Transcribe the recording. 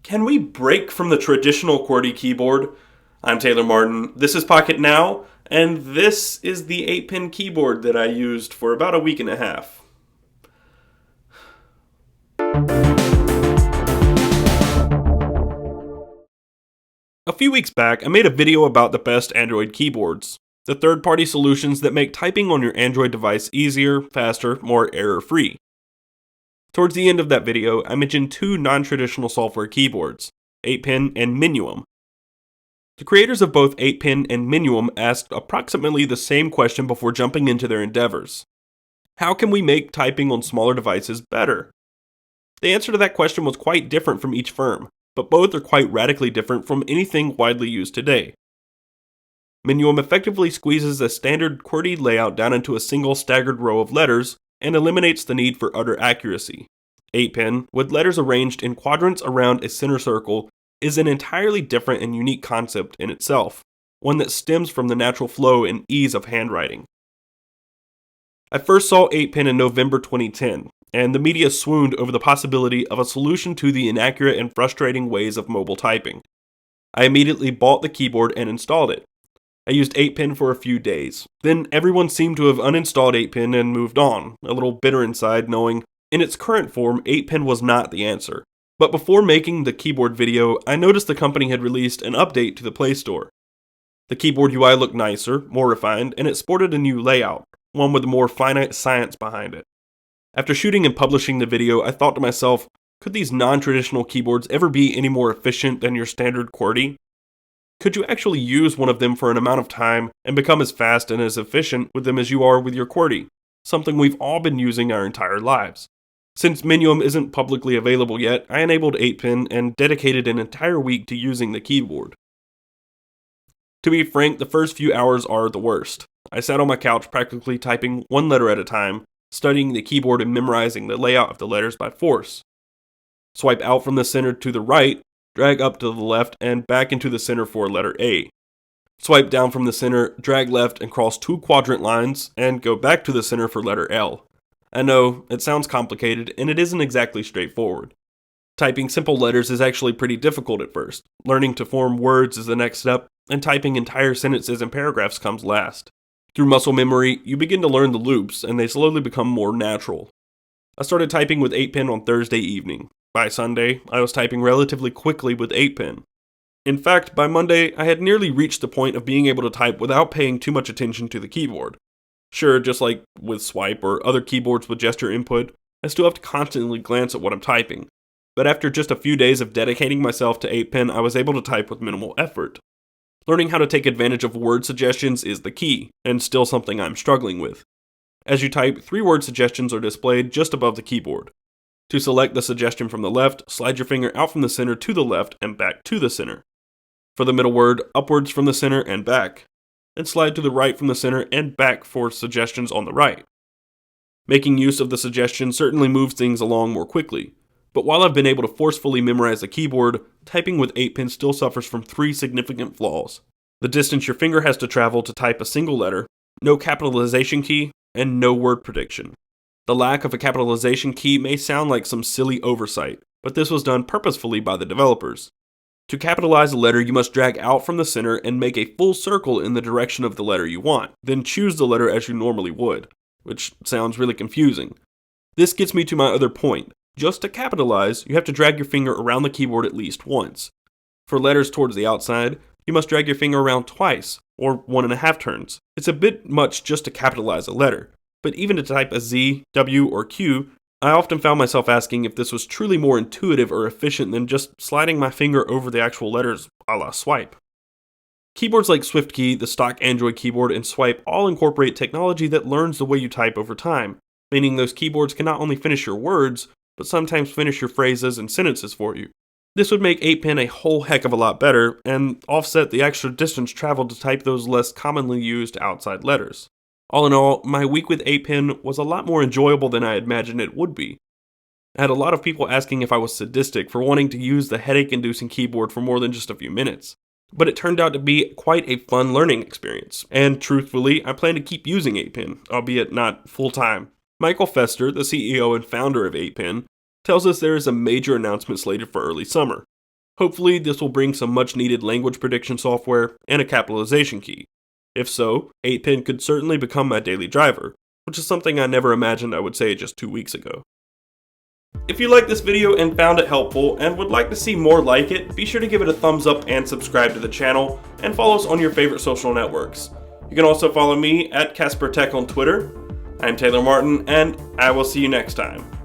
Can we break from the traditional QWERTY keyboard? I'm Taylor Martin, this is Pocketnow, and this is the 8-pin keyboard that I used for about a week and a half. A few weeks back, I made a video about the best Android keyboards, the third-party solutions that make typing on your Android device easier, faster, more error-free. Towards the end of that video, I mentioned two non-traditional software keyboards, 8-pin and Minuum. The creators of both 8-pin and Minuum asked approximately the same question before jumping into their endeavors. How can we make typing on smaller devices better? The answer to that question was quite different from each firm, but both are quite radically different from anything widely used today. Minuum effectively squeezes a standard QWERTY layout down into a single staggered row of letters and eliminates the need for utter accuracy. 8-pin, with letters arranged in quadrants around a center circle, is an entirely different and unique concept in itself, one that stems from the natural flow and ease of handwriting. I first saw 8-pin in November 2010, and the media swooned over the possibility of a solution to the inaccurate and frustrating ways of mobile typing. I immediately bought the keyboard and installed it. I used 8-pin for a few days. Then everyone seemed to have uninstalled 8-pin and moved on, a little bitter inside knowing in its current form 8-pin was not the answer. But before making the keyboard video, I noticed the company had released an update to the Play Store. The keyboard UI looked nicer, more refined, and it sported a new layout, one with more finite science behind it. After shooting and publishing the video, I thought to myself, could these non-traditional keyboards ever be any more efficient than your standard QWERTY? Could you actually use one of them for an amount of time and become as fast and as efficient with them as you are with your QWERTY? Something we've all been using our entire lives. Since Minuum isn't publicly available yet, I enabled 8-pin and dedicated an entire week to using the keyboard. To be frank, the first few hours are the worst. I sat on my couch practically typing one letter at a time, studying the keyboard and memorizing the layout of the letters by force. Swipe out from the center to the right, drag up to the left and back into the center for letter A. Swipe down from the center, drag left and cross two quadrant lines, and go back to the center for letter L. I know, it sounds complicated, and it isn't exactly straightforward. Typing simple letters is actually pretty difficult at first. Learning to form words is the next step, and typing entire sentences and paragraphs comes last. Through muscle memory, you begin to learn the loops, and they slowly become more natural. I started typing with 8-pin on Thursday evening. By Sunday, I was typing relatively quickly with 8-pin. In fact, by Monday, I had nearly reached the point of being able to type without paying too much attention to the keyboard. Sure, just like with swipe or other keyboards with gesture input, I still have to constantly glance at what I'm typing. But after just a few days of dedicating myself to 8-pin, I was able to type with minimal effort. Learning how to take advantage of word suggestions is the key, and still something I'm struggling with. As you type, 3 word suggestions are displayed just above the keyboard. To select the suggestion from the left, slide your finger out from the center to the left and back to the center. For the middle word, upwards from the center and back. Then slide to the right from the center and back for suggestions on the right. Making use of the suggestion certainly moves things along more quickly. But while I've been able to forcefully memorize the keyboard, typing with 8-pin still suffers from 3 significant flaws. The distance your finger has to travel to type a single letter, no capitalization key, and no word prediction. The lack of a capitalization key may sound like some silly oversight, but this was done purposefully by the developers. To capitalize a letter, you must drag out from the center and make a full circle in the direction of the letter you want, then choose the letter as you normally would, which sounds really confusing. This gets me to my other point. Just to capitalize, you have to drag your finger around the keyboard at least once. For letters towards the outside, you must drag your finger around twice, or 1.5 turns. It's a bit much just to capitalize a letter. But even to type a Z, W, or Q, I often found myself asking if this was truly more intuitive or efficient than just sliding my finger over the actual letters a la swipe. Keyboards like SwiftKey, the stock Android keyboard, and Swipe all incorporate technology that learns the way you type over time, meaning those keyboards can not only finish your words, but sometimes finish your phrases and sentences for you. This would make 8-pin a whole heck of a lot better, and offset the extra distance traveled to type those less commonly used outside letters. All in all, my week with 8-pin was a lot more enjoyable than I imagined it would be. I had a lot of people asking if I was sadistic for wanting to use the headache-inducing keyboard for more than just a few minutes. But it turned out to be quite a fun learning experience, and truthfully, I plan to keep using 8-pin, albeit not full-time. Michael Fester, the CEO and founder of 8-pin, tells us there is a major announcement slated for early summer. Hopefully, this will bring some much needed language prediction software and a capitalization key. If so, 8-pin could certainly become my daily driver, which is something I never imagined I would say just 2 weeks ago. If you liked this video and found it helpful and would like to see more like it, be sure to give it a thumbs up and subscribe to the channel, and follow us on your favorite social networks. You can also follow me at CasperTech on Twitter. I'm Taylor Martin, and I will see you next time.